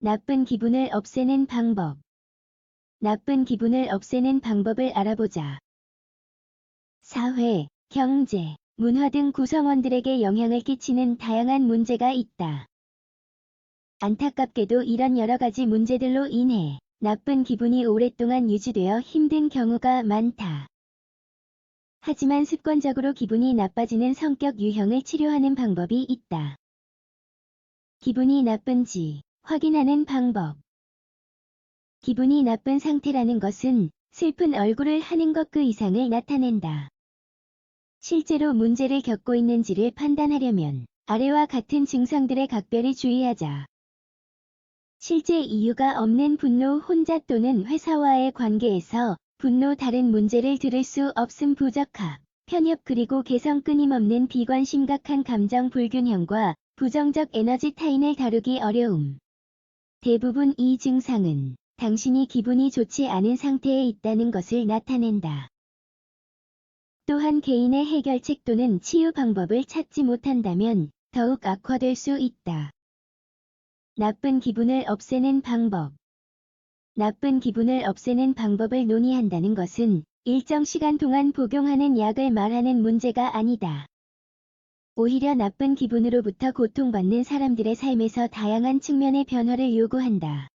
나쁜 기분을 없애는 방법. 나쁜 기분을 없애는 방법을 알아보자. 사회, 경제, 문화 등 구성원들에게 영향을 끼치는 다양한 문제가 있다. 안타깝게도 이런 여러 가지 문제들로 인해 나쁜 기분이 오랫동안 유지되어 힘든 경우가 많다. 하지만 습관적으로 기분이 나빠지는 성격 유형을 치료하는 방법이 있다. 기분이 나쁜지 확인하는 방법. 기분이 나쁜 상태라는 것은 슬픈 얼굴을 하는 것 그 이상을 나타낸다. 실제로 문제를 겪고 있는지를 판단하려면 아래와 같은 증상들에 각별히 주의하자. 실제 이유가 없는 분노 혼자 또는 회사와의 관계에서 분노 다른 문제를 들을 수 없음 부적합, 편협 그리고 개성 끊임없는 비관 심각한 감정 불균형과 부정적 에너지 타인을 다루기 어려움. 대부분 이 증상은 당신이 기분이 좋지 않은 상태에 있다는 것을 나타낸다. 또한 개인의 해결책 또는 치유 방법을 찾지 못한다면 더욱 악화될 수 있다. 나쁜 기분을 없애는 방법. 나쁜 기분을 없애는 방법을 논의한다는 것은 일정 시간 동안 복용하는 약을 말하는 문제가 아니다. 오히려 나쁜 기분으로부터 고통받는 사람들의 삶에서 다양한 측면의 변화를 요구한다.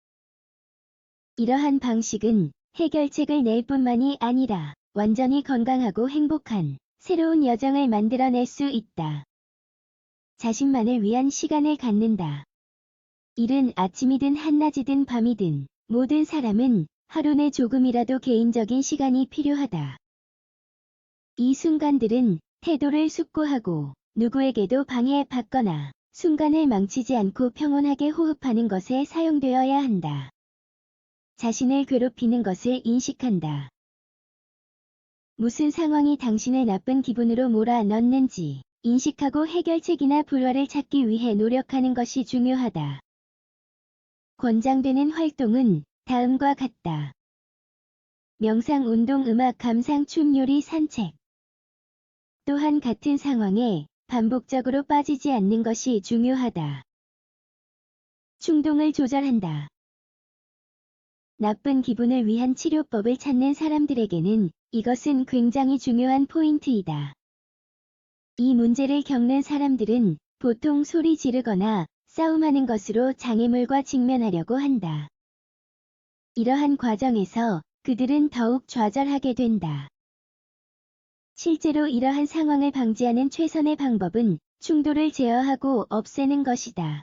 이러한 방식은 해결책을 낼 뿐만이 아니라 완전히 건강하고 행복한 새로운 여정을 만들어낼 수 있다. 자신만을 위한 시간을 갖는다. 이른 아침이든 한낮이든 밤이든 모든 사람은 하루 내 조금이라도 개인적인 시간이 필요하다. 이 순간들은 태도를 숙고하고 누구에게도 방해받거나 순간을 망치지 않고 평온하게 호흡하는 것에 사용되어야 한다. 자신을 괴롭히는 것을 인식한다. 무슨 상황이 당신을 나쁜 기분으로 몰아넣는지 인식하고 해결책이나 불화를 찾기 위해 노력하는 것이 중요하다. 권장되는 활동은 다음과 같다. 명상, 운동, 음악, 감상, 춤, 요리, 산책. 또한 같은 상황에 반복적으로 빠지지 않는 것이 중요하다. 충동을 조절한다. 나쁜 기분을 위한 치료법을 찾는 사람들에게는 이것은 굉장히 중요한 포인트이다. 이 문제를 겪는 사람들은 보통 소리 지르거나 싸움하는 것으로 장애물과 직면하려고 한다. 이러한 과정에서 그들은 더욱 좌절하게 된다. 실제로 이러한 상황을 방지하는 최선의 방법은 충돌을 제어하고 없애는 것이다.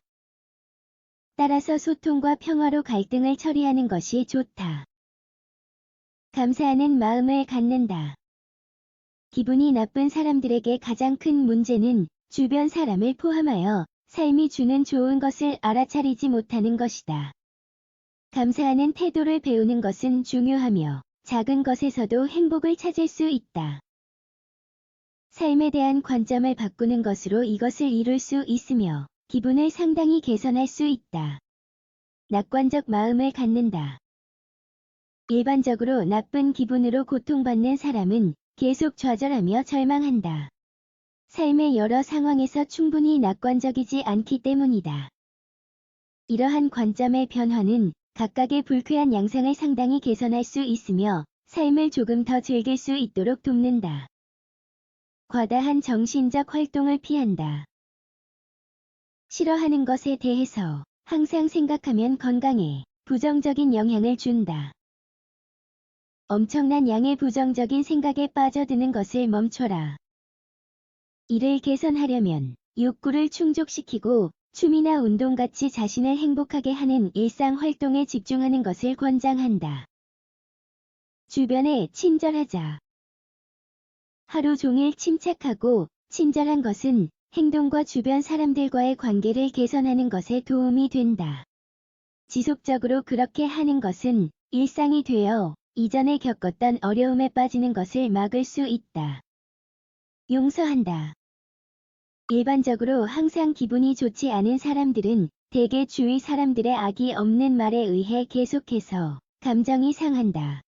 따라서 소통과 평화로 갈등을 처리하는 것이 좋다. 감사하는 마음을 갖는다. 기분이 나쁜 사람들에게 가장 큰 문제는 주변 사람을 포함하여 삶이 주는 좋은 것을 알아차리지 못하는 것이다. 감사하는 태도를 배우는 것은 중요하며 작은 것에서도 행복을 찾을 수 있다. 삶에 대한 관점을 바꾸는 것으로 이것을 이룰 수 있으며 기분을 상당히 개선할 수 있다. 낙관적 마음을 갖는다. 일반적으로 나쁜 기분으로 고통받는 사람은 계속 좌절하며 절망한다. 삶의 여러 상황에서 충분히 낙관적이지 않기 때문이다. 이러한 관점의 변화는 각각의 불쾌한 양상을 상당히 개선할 수 있으며 삶을 조금 더 즐길 수 있도록 돕는다. 과다한 정신적 활동을 피한다. 싫어하는 것에 대해서 항상 생각하면 건강에 부정적인 영향을 준다. 엄청난 양의 부정적인 생각에 빠져드는 것을 멈춰라. 이를 개선하려면 욕구를 충족시키고 춤이나 운동같이 자신을 행복하게 하는 일상 활동에 집중하는 것을 권장한다. 주변에 친절하자. 하루 종일 침착하고 친절한 것은 행동과 주변 사람들과의 관계를 개선하는 것에 도움이 된다. 지속적으로 그렇게 하는 것은 일상이 되어 이전에 겪었던 어려움에 빠지는 것을 막을 수 있다. 용서한다. 일반적으로 항상 기분이 좋지 않은 사람들은 대개 주위 사람들의 악이 없는 말에 의해 계속해서 감정이 상한다.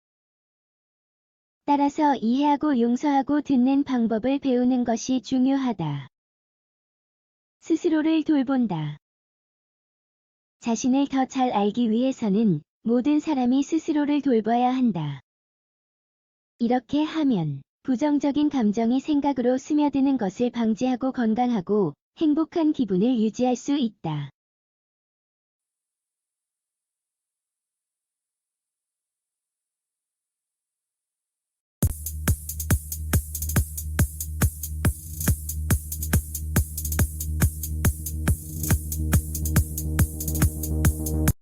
따라서 이해하고 용서하고 듣는 방법을 배우는 것이 중요하다. 스스로를 돌본다. 자신을 더 잘 알기 위해서는 모든 사람이 스스로를 돌봐야 한다. 이렇게 하면 부정적인 감정이 생각으로 스며드는 것을 방지하고 건강하고 행복한 기분을 유지할 수 있다.